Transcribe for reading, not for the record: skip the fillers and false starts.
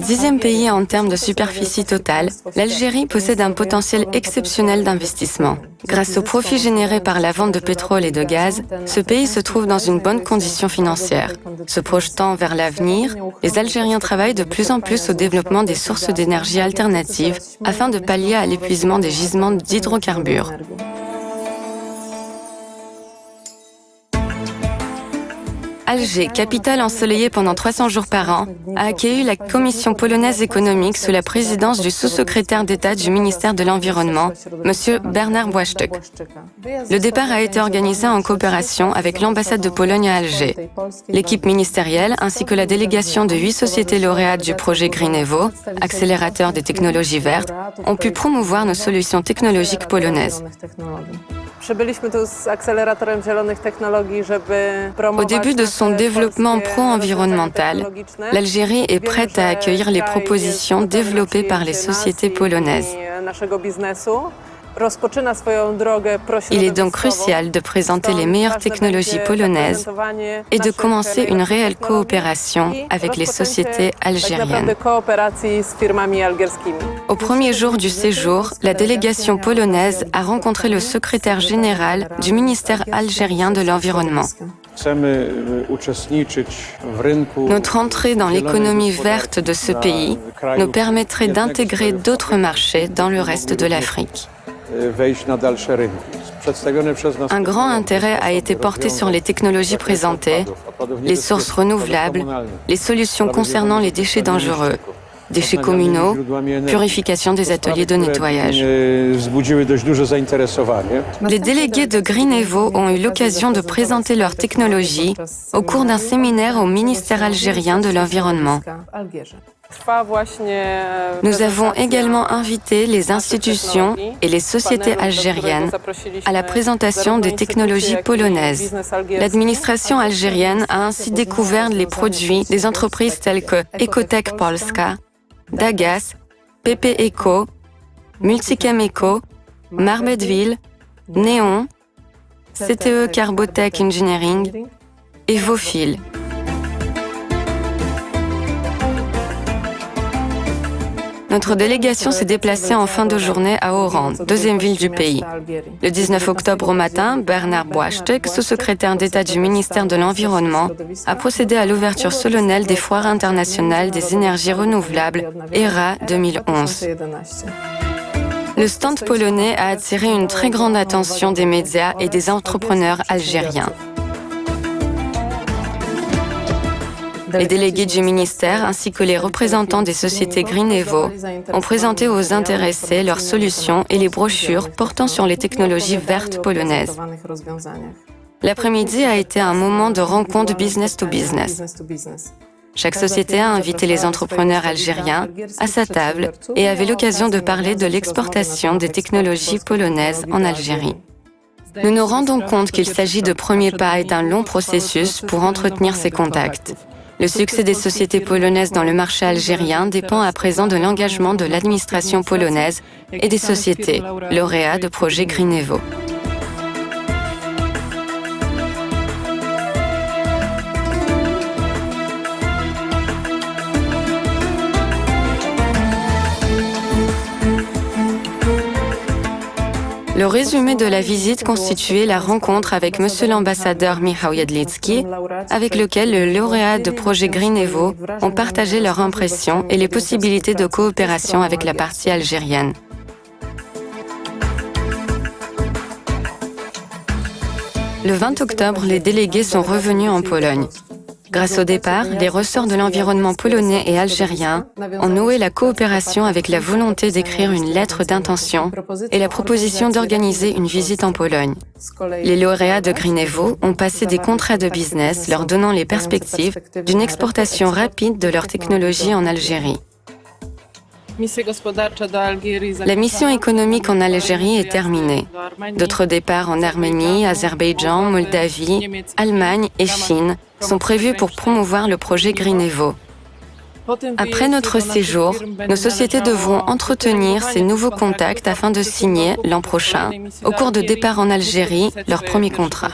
10e pays en termes de superficie totale, l'Algérie possède un potentiel exceptionnel d'investissement. Grâce aux profits générés par la vente de pétrole et de gaz, ce pays se trouve dans une bonne condition financière. Se projetant vers l'avenir, les Algériens travaillent de plus en plus au développement des sources d'énergie alternatives afin de pallier à l'épuisement des gisements d'hydrocarbures. Alger, capitale ensoleillée pendant 300 jours par an, a accueilli la Commission polonaise économique sous la présidence du sous-secrétaire d'État du ministère de l'Environnement, M. Bernard Błaszczyk. Le départ a été organisé en coopération avec l'ambassade de Pologne à Alger. L'équipe ministérielle ainsi que la délégation de 8 sociétés lauréates du projet Green Evo, accélérateur des technologies vertes, ont pu promouvoir nos solutions technologiques polonaises. Au début de son développement pro-environnemental, l'Algérie est prête à accueillir les propositions développées par les sociétés polonaises. Il est donc crucial de présenter les meilleures technologies polonaises et de commencer une réelle coopération avec les sociétés algériennes. Au premier jour du séjour, la délégation polonaise a rencontré le secrétaire général du ministère algérien de l'Environnement. Notre entrée dans l'économie verte de ce pays nous permettrait d'intégrer d'autres marchés dans le reste de l'Afrique. Un grand intérêt a été porté sur les technologies présentées, les sources renouvelables, les solutions concernant les déchets dangereux, déchets communaux, purification des ateliers de nettoyage. Les délégués de Green Evo ont eu l'occasion de présenter leurs technologies au cours d'un séminaire au ministère algérien de l'Environnement. Nous avons également invité les institutions et les sociétés algériennes à la présentation des technologies polonaises. L'administration algérienne a ainsi découvert les produits des entreprises telles que Ecotech Polska, Dagas, PP Eco, Multichem Eco, Marbedville, Néon, CTE Carbotech Engineering et Vofil. Notre délégation s'est déplacée en fin de journée à Oran, deuxième ville du pays. Le 19 octobre au matin, Bernard Błaszczyk, sous-secrétaire d'État du ministère de l'Environnement, a procédé à l'ouverture solennelle des foires internationales des énergies renouvelables ERA 2011. Le stand polonais a attiré une très grande attention des médias et des entrepreneurs algériens. Les délégués du ministère ainsi que les représentants des sociétés Green Evo ont présenté aux intéressés leurs solutions et les brochures portant sur les technologies vertes polonaises. L'après-midi a été un moment de rencontre business to business. Chaque société a invité les entrepreneurs algériens à sa table et avait l'occasion de parler de l'exportation des technologies polonaises en Algérie. Nous nous rendons compte qu'il s'agit de premiers pas et d'un long processus pour entretenir ces contacts. Le succès des sociétés polonaises dans le marché algérien dépend à présent de l'engagement de l'administration polonaise et des sociétés lauréats de projets Green Evo. Le résumé de la visite constituait la rencontre avec M. l'ambassadeur Michał Jedlicki, avec lequel le lauréat de projet Green Evo ont partagé leurs impressions et les possibilités de coopération avec la partie algérienne. Le 20 octobre, les délégués sont revenus en Pologne. Grâce au départ, les ressorts de l'environnement polonais et algérien ont noué la coopération avec la volonté d'écrire une lettre d'intention et la proposition d'organiser une visite en Pologne. Les lauréats de Green Evo ont passé des contrats de business leur donnant les perspectives d'une exportation rapide de leur technologie en Algérie. La mission économique en Algérie est terminée. D'autres départs en Arménie, Azerbaïdjan, Moldavie, Allemagne et Chine sont prévus pour promouvoir le projet Green Evo. Après notre séjour, nos sociétés devront entretenir ces nouveaux contacts afin de signer, l'an prochain, au cours de départ en Algérie, leur premier contrat.